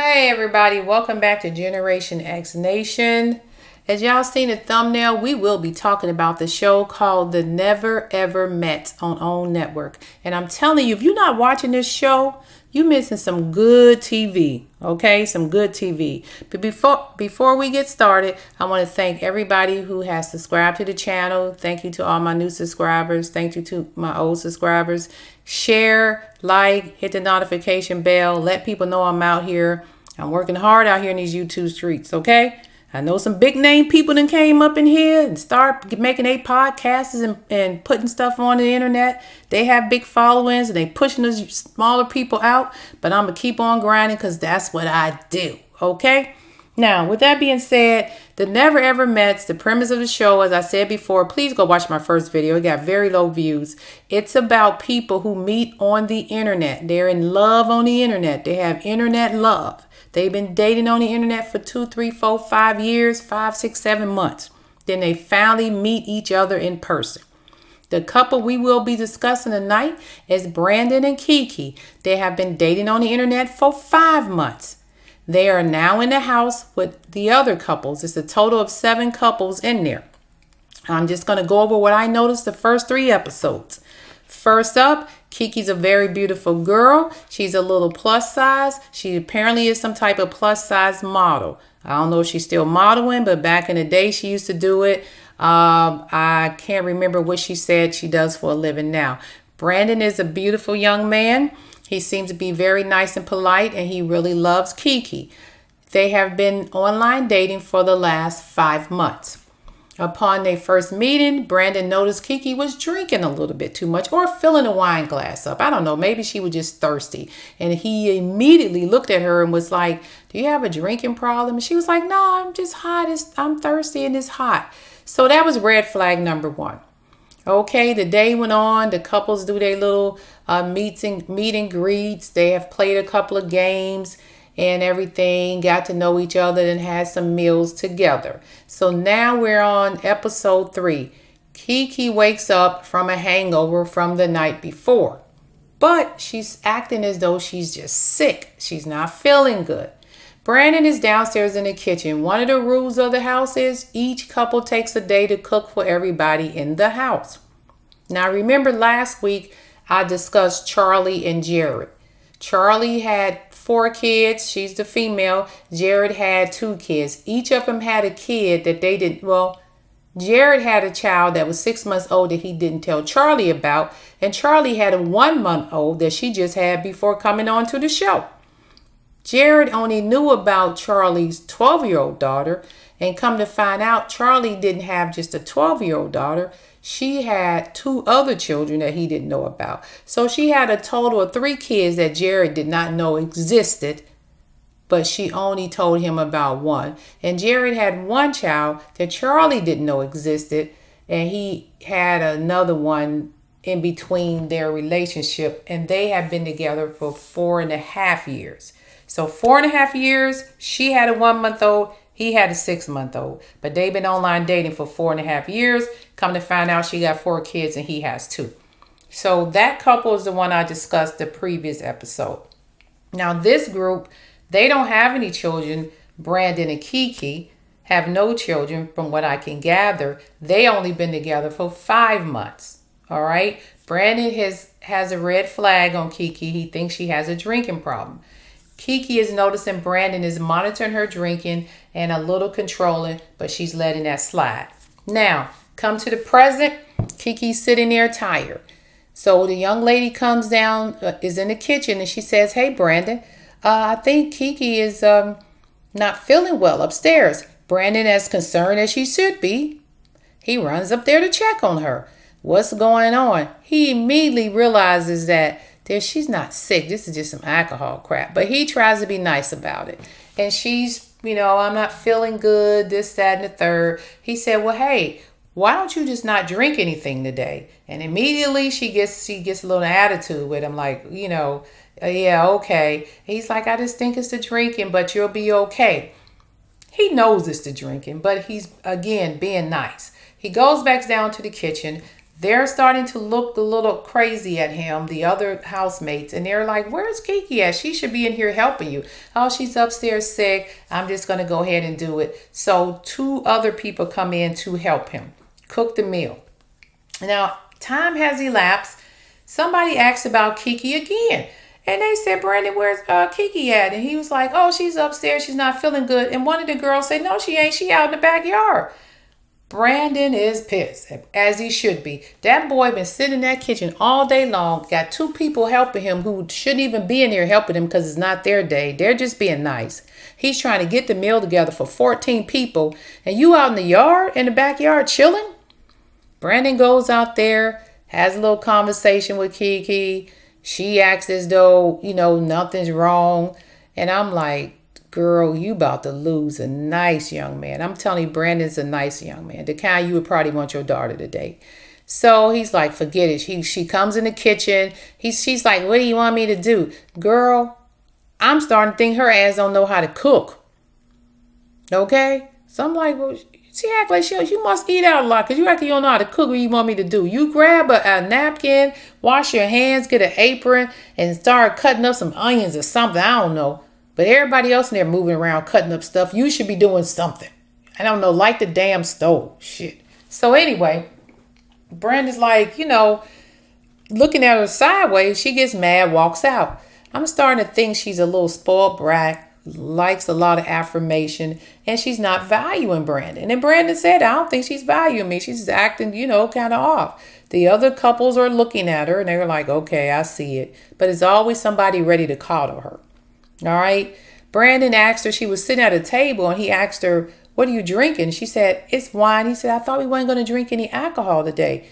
Hey everybody, welcome back to Generation X Nation. As y'all seen the thumbnail, we will be talking about the show called The Never Ever Met on OWN Network. And I'm telling you, if you're not watching this show, you're missing some good TV, okay? Some good TV. But before we get started, I want to thank everybody who has subscribed to the channel. Thank you to all my new subscribers. Thank you to my old subscribers. Share, like, hit the notification bell. Let people know I'm out here. I'm working hard out here in these YouTube streets, okay? I know some big name people that came up in here and start making a podcasts and putting stuff on the internet. They have big followings and they pushing those smaller people out. But I'm going to keep on grinding because that's what I do. Okay? Now, with that being said, The Never Ever Met's the premise of the show. As I said before, please go watch my first video. It got very low views. It's about people who meet on the internet. They're in love on the internet. They have internet love. They've been dating on the internet for 2, 3, 4, 5 years, 5, 6, 7 months. Then they finally meet each other in person. The couple we will be discussing tonight is Brandon and KeKe. They have been dating on the internet for 5 months. They are now in the house with the other couples. It's a total of 7 couples in there. I'm just going to go over what I noticed the first 3 episodes. First up, KeKe's a very beautiful girl. She's a little plus size. She apparently is some type of plus size model. I don't know if she's still modeling, but back in the day she used to do it. I can't remember what she said she does for a living now. Brandon is a beautiful young man. He seems to be very nice and polite, and he really loves KeKe. They have been online dating for the last 5 months. Upon their first meeting, Brandon noticed KeKe was drinking a little bit too much or filling a wine glass up. I don't know. Maybe she was just thirsty. And he immediately looked at her and was like, "Do you have a drinking problem?" And she was like, "No, I'm just hot. I'm thirsty and it's hot." So that was red flag number 1. Okay, the day went on. The couples do their little meet and greets. They have played a couple of games and everything, got to know each other and had some meals together. So now we're on episode 3. KeKe wakes up from a hangover from the night before, but she's acting as though she's just sick. She's not feeling good. Brandon is downstairs in the kitchen. One of the rules of the house is each couple takes a day to cook for everybody in the house. Now remember last week I discussed Charlie and Jared. Charlie had 4 kids. She's the female. Jared had 2 kids. Each of them had a kid that they didn't, well, Jared had a child that was 6 months old that he didn't tell Charlie about. And Charlie had a 1-month-old that she just had before coming on to the show. Jared only knew about Charlie's 12-year-old daughter. And come to find out, Charlie didn't have just a 12-year-old daughter. She had 2 other children that he didn't know about. So she had a total of 3 kids that Jared did not know existed, but she only told him about 1. And Jared had 1 child that Charlie didn't know existed, and he had another one in between their relationship, and they have been together for 4.5 years. So 4.5 years, she had a 1-month-old. He had a 6-month-old, but they've been online dating for 4.5 years. Come to find out she got 4 kids and he has 2. So that couple is the one I discussed the previous episode. Now this group, they don't have any children. Brandon and KeKe have no children from what I can gather. They only been together for 5 months. All right. Brandon has a red flag on KeKe. He thinks she has a drinking problem. KeKe is noticing Brandon is monitoring her drinking and a little controlling, but she's letting that slide. Now, come to the present. KeKe's sitting there tired. So the young lady comes down, is in the kitchen, and she says, "Hey, Brandon, I think KeKe is not feeling well upstairs." Brandon, as concerned as he should be, he runs up there to check on her. What's going on? He immediately realizes that she's not sick. This is just some alcohol crap. But he tries to be nice about it. And she's, "I'm not feeling good, this, that, and the third." He said, "Well, hey, why don't you just not drink anything today?" And immediately she gets a little attitude with him, like, "Yeah, okay." He's like, "I just think it's the drinking, but you'll be okay." He knows it's the drinking, but he's, again, being nice. He goes back down to the kitchen. They're starting to look a little crazy at him, the other housemates, and they're like, where's KeKe at? She should be in here helping you. Oh, she's upstairs sick. I'm just going to go ahead and do it. So 2 other people come in to help him cook the meal. Now, time has elapsed. Somebody asked about KeKe again. And they said, Brandon, where's KeKe at? And he was like, oh, she's upstairs. She's not feeling good. And one of the girls said, no, she ain't. She out in the backyard. Brandon is pissed, as he should be. That boy been sitting in that kitchen all day long. Got 2 people helping him who shouldn't even be in there helping him because it's not their day. They're just being nice. He's trying to get the meal together for 14 people. And you out in the yard, in the backyard, chilling? Brandon goes out there, has a little conversation with KeKe. She acts as though, nothing's wrong. And I'm like, girl, you about to lose a nice young man. I'm telling you, Brandon's a nice young man. The kind you would probably want your daughter to date. So he's like, forget it. She comes in the kitchen. She's like, what do you want me to do? Girl, I'm starting to think her ass don't know how to cook. Okay? So I'm like, well, she act like you must eat out a lot because you act like you don't know how to cook. What you want me to do? You grab a napkin, wash your hands, get an apron, and start cutting up some onions or something. I don't know. But everybody else in there moving around, cutting up stuff. You should be doing something. I don't know, light the damn stove. Shit. So anyway, Brandon's like, looking at her sideways. She gets mad, walks out. I'm starting to think she's a little spoiled brat, likes a lot of affirmation, and she's not valuing Brandon. And Brandon said, I don't think she's valuing me. She's acting, kind of off. The other couples are looking at her, and they're like, okay, I see it. But it's always somebody ready to coddle her. All right. Brandon asked her, she was sitting at a table and he asked her, what are you drinking? She said, it's wine. He said, I thought we weren't going to drink any alcohol today.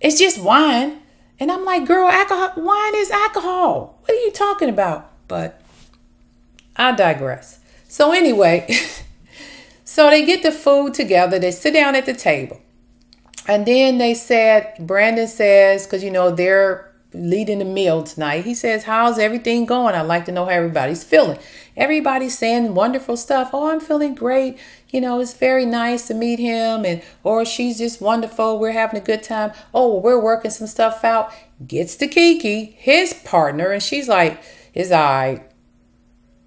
It's just wine. And I'm like, girl, wine is alcohol. What are you talking about? But I digress. So anyway, so they get the food together. They sit down at the table. And then Brandon says, because, they're leading the meal tonight. He says, how's everything going? I'd like to know how everybody's feeling. Everybody's saying wonderful stuff. Oh, I'm feeling great. It's very nice to meet him. Or she's just wonderful. We're having a good time. Oh, we're working some stuff out. Gets to KeKe, his partner. And she's like, it's all right.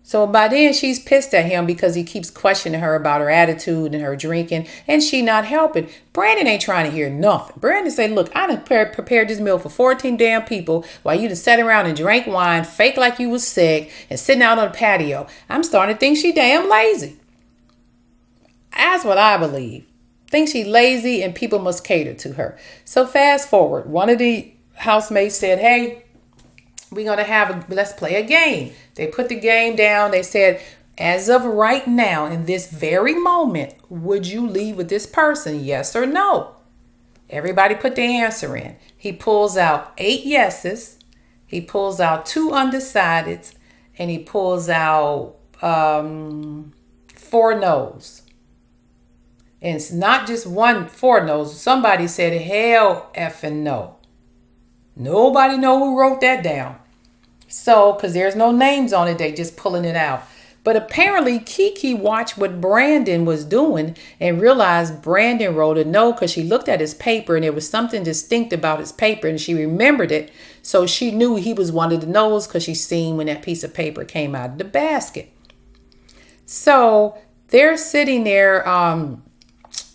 So by then she's pissed at him because he keeps questioning her about her attitude and her drinking and she not helping. Brandon ain't trying to hear nothing. Brandon say, look, I done prepared this meal for 14 damn people while you just sat around and drank wine, fake like you was sick and sitting out on the patio. I'm starting to think she damn lazy. That's what I believe. Think she lazy and people must cater to her. So fast forward. One of the housemates said, hey, we're going to let's play a game. They put the game down. They said, as of right now, in this very moment, would you leave with this person? Yes or no? Everybody put their answer in. He pulls out 8 yeses. He pulls out 2 undecideds. And he pulls out 4 no's. And it's not just 4 no's. Somebody said, hell effing no. Nobody know who wrote that down. So, because there's no names on it, they just pulling it out. But apparently, KeKe watched what Brandon was doing and realized Brandon wrote a no because she looked at his paper and there was something distinct about his paper and she remembered it. So she knew he was one of the no's because she seen when that piece of paper came out of the basket. So they're sitting there,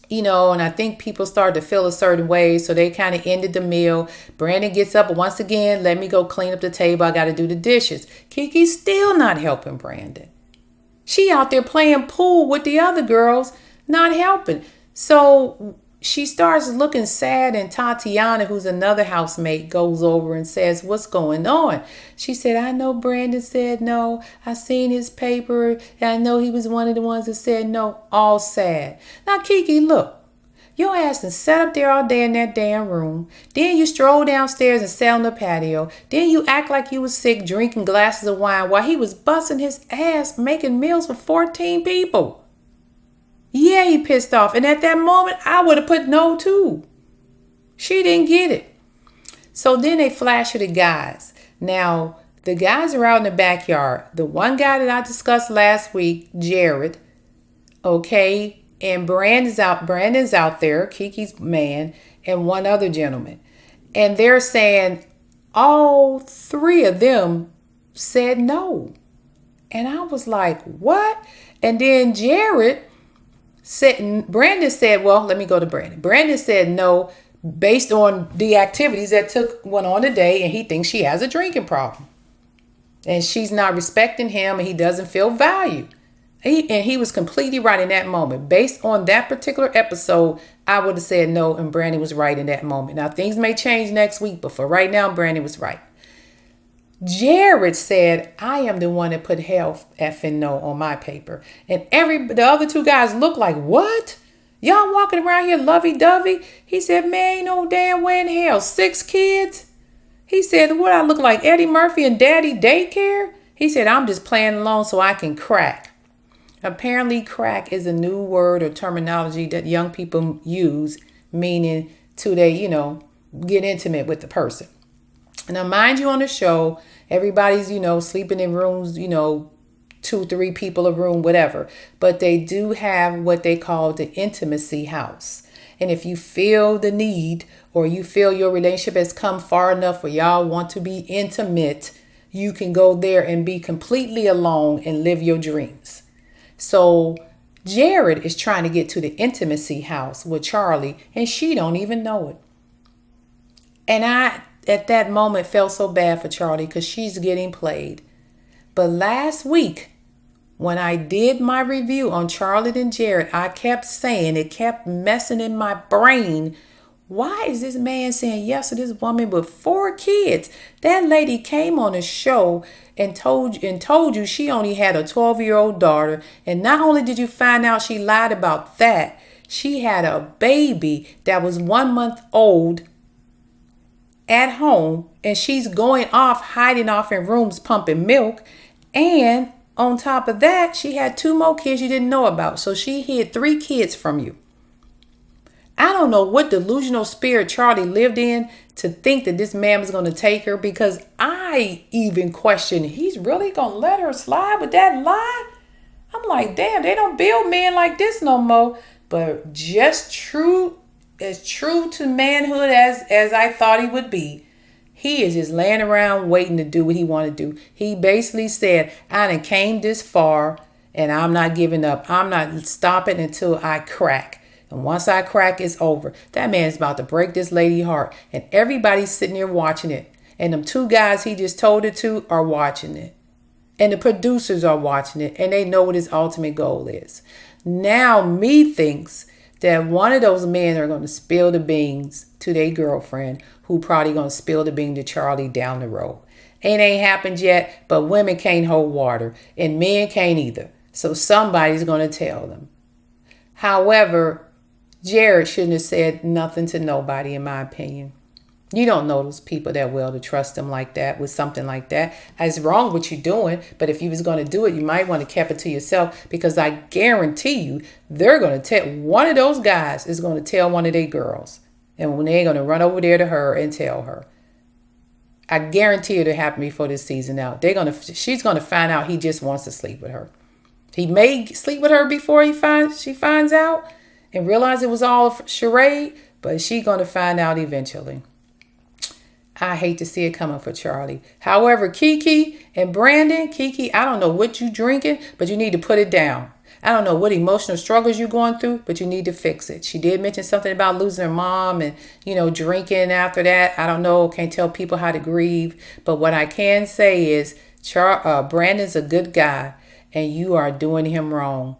and I think people started to feel a certain way. So they kind of ended the meal. Brandon gets up once again. Let me go clean up the table. I got to do the dishes. KeKe's still not helping Brandon. She out there playing pool with the other girls, not helping. So she starts looking sad, and Tatiana, who's another housemate, goes over and says, what's going on? She said, I know Brandon said no. I seen his paper, and I know he was one of the ones that said no. All sad. Now, KeKe, look. Your ass and sat up there all day in that damn room. Then you stroll downstairs and sat on the patio. Then you act like you was sick, drinking glasses of wine while he was busting his ass making meals for 14 people. Yeah, he pissed off. And at that moment, I would have put no too. She didn't get it. So then they flash to the guys. Now, the guys are out in the backyard. The one guy that I discussed last week, Jared, okay, and Brandon's out there, KeKe's man, and one other gentleman. And they're saying all three of them said no. And I was like, what? And then Brandon said, well, let me go to Brandon. Brandon said no based on the activities that went on today, and he thinks she has a drinking problem. And she's not respecting him, and he doesn't feel valued. And he was completely right in that moment. Based on that particular episode, I would have said no, and Brandon was right in that moment. Now, things may change next week, but for right now, Brandon was right. Jared said, I am the one that put hell effing no on my paper. And the other two guys look like, what? Y'all walking around here lovey-dovey? He said, man, ain't no damn way in hell. 6 kids? He said, what, I look like Eddie Murphy and Daddy Daycare? He said, I'm just playing along so I can crack. Apparently, crack is a new word or terminology that young people use, meaning they, get intimate with the person. Now, mind you, on the show, everybody's, sleeping in rooms, 2-3 people a room, whatever. But they do have what they call the intimacy house. And if you feel the need, or you feel your relationship has come far enough where y'all want to be intimate, you can go there and be completely alone and live your dreams. So Jared is trying to get to the intimacy house with Charlie, and she don't even know it. And I, at that moment, felt so bad for Charlie because she's getting played. But last week, when I did my review on Charlie and Jared, I kept saying, it kept messing in my brain, why is this man saying yes to this woman with 4 kids? That lady came on the show and told you she only had a 12-year-old daughter. And not only did you find out she lied about that, she had a baby that was 1 month old at home, and she's hiding off in rooms pumping milk. And on top of that, she had 2 more kids you didn't know about. So she hid 3 kids from you. I don't know what delusional spirit Charlie lived in to think that this man was going to take her, because I even questioned, he's really going to let her slide with that lie? I'm like, damn, they don't build men like this no more. But just as true to manhood as I thought he would be, he is just laying around waiting to do what he want to do. He basically said, I done came this far and I'm not giving up. I'm not stopping until I crack. And once I crack, it's over. That man's about to break this lady's heart. And everybody's sitting there watching it. And them 2 guys he just told it to are watching it. And the producers are watching it. And they know what his ultimate goal is. Now me thinks that one of those men are going to spill the beans to their girlfriend, who probably going to spill the bean to Charlie down the road. It ain't happened yet, but women can't hold water. And men can't either. So somebody's going to tell them. However, Jared shouldn't have said nothing to nobody, in my opinion. You don't know those people that well to trust them like that with something like that. It's wrong what you're doing, but if you was going to do it, you might want to keep it to yourself, because I guarantee you they're going to tell, one of those guys is going to tell one of their girls, and when they're going to run over there to her and tell her. I guarantee it'll happen before this season out. She's going to find out he just wants to sleep with her. He may sleep with her before she finds out and realize it was all a charade, but she's going to find out eventually. I hate to see it coming for Charlie. However, KeKe and Brandon, KeKe, I don't know what you drinking, but you need to put it down. I don't know what emotional struggles you're going through, but you need to fix it. She did mention something about losing her mom and, drinking after that. I don't know. Can't tell people how to grieve. But what I can say is Brandon's a good guy, and you are doing him wrong.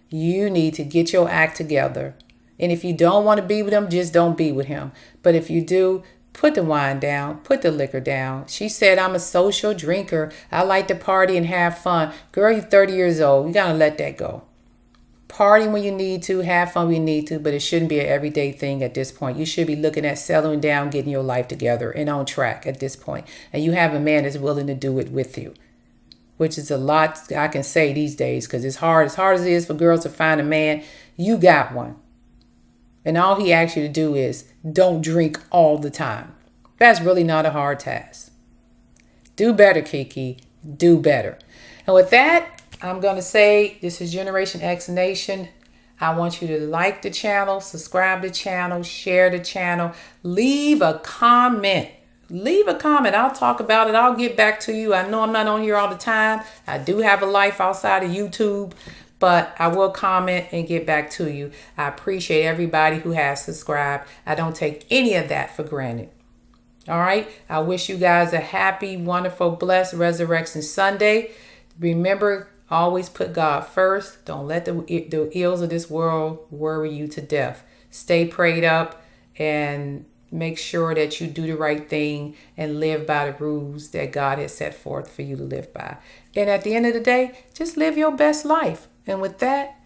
You need to get your act together. And if you don't want to be with him, just don't be with him. But if you do, put the wine down, put the liquor down. She said, I'm a social drinker. I like to party and have fun. Girl, you're 30 years old. You got to let that go. Party when you need to, have fun when you need to, but it shouldn't be an everyday thing at this point. You should be looking at settling down, getting your life together and on track at this point. And you have a man that's willing to do it with you, which is a lot I can say these days, because it's hard. As hard as it is for girls to find a man, you got one. And all he asks you to do is don't drink all the time. That's really not a hard task. Do better, KeKe. Do better. And with that, I'm going to say this is Generation X Nation. I want you to like the channel, subscribe to the channel, share the channel, leave a comment. Leave a comment. I'll talk about it. I'll get back to you. I know I'm not on here all the time. I do have a life outside of YouTube, but I will comment and get back to you. I appreciate everybody who has subscribed. I don't take any of that for granted. All right. I wish you guys a happy, wonderful, blessed Resurrection Sunday. Remember, always put God first. Don't let the ills of this world worry you to death. Stay prayed up and make sure that you do the right thing and live by the rules that God has set forth for you to live by. And at the end of the day, just live your best life. And with that,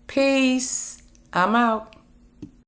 peace. I'm out.